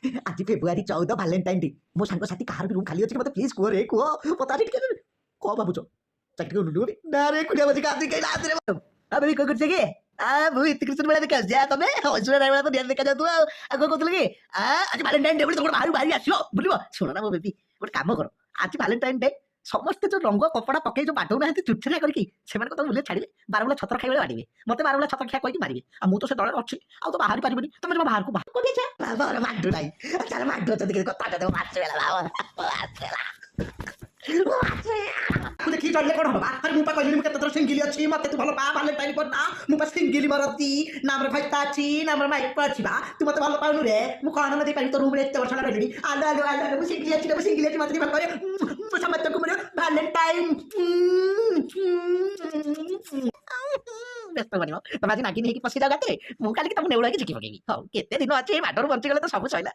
आज February 14 Valentine day. ମୋ ସାଙ୍ଗସାଥି କାହାର ବି ରୁମ୍ ଖାଲି ଅଛି କି ମତେ ପ୍ଲିଜ୍ କୁହ ରେ କୁହ। ପତା ଅଛି ଟିକେ କଣ ଭାବୁଛ? ଚାକିରି କରୁଲୁ ନା ରେ କୁଡ଼ିଆ ବସି କାନ୍ଦି କେହି ନାହାନ୍ତି ରେ। ବେବି କଣ କରୁଛ କି? ମୁଁ ଇତିକୃଷ୍ଣ ଭଳିଆ ଦେଖା ଯାଉଛି। ତମେ ଐଶ୍ୱର୍ଯ୍ୟା ରାୟ ଭଳିଆ ତ ନିହାତି ଦେଖା ଯାଉଥିବ। ଆଉ କଣ କହୁଥିଲ କି? ଆଜି ଭାଲେଣ୍ଟାଇନ୍ ଡେ ବୋଲି ତମେ ବାହାରୁ ବାହାରି ଆସିବ ବୁଲିବ। ଶୁଣ ନା ମୋ ବେବି, ଗୋଟେ କାମ କର। ଆଜି ଭାଲେଣ୍ଟାଇନ୍ ଡେ ସମସ୍ତେ ଯୋଉ ରଙ୍ଗ କପଡ଼ା ପକେଇ ଯୋଉ ବାଟଉନାହାନ୍ତି ଚୁଚୁରା କରିକି, ସେମାନଙ୍କୁ ତ ବୁଲେଇ ଛାଡ଼ିବେ। ବାରମୂଲା ଛତ୍ର ଖାଇବେ ବାଡ଼ିବେ। ମତେ ବାରମୂଲା ଛତ୍ର ଖିଆ କହିକି ମାରିବେ। ଆଉ ମୁଁ ତ ସେ ଦଳରେ ଅଛି। ଆଉ ତ ବାହାରି ପାରିବିନି। ତମେ ଜମା ବାହାରକୁ ବାହାର କରିଦେଇଛ। ବାବାର ମାଡୁ ନାହିଁ। ତାର ମାଡୁ ଅଛନ୍ତି କଥା ଦେବ ମାଛ देखी चढ़ले कौन हवा अरे मुझे कहली मुझे केते सिंगिल अछि मते तू भलो पा भालेंटाइन पर ना मु पा सिंगिल मरती नाम रे भाईता अछि नाम रे माइक अछि बा तू मते भलो पाउनु रे मु कोन न दे पारि तो रूम रे एते वर्ष ला रहली आलो आलो आलो मु सिंगिल अछि मते भलो करे मु समत को मरे भालेंटाइन व्यस्त बनियो तम आज नागिन हेकी पसी जागाते मु काली कि तुम नेउला कि झिकी पकेबी हो केते दिन अछि माडर बंची गले तो सब सइला।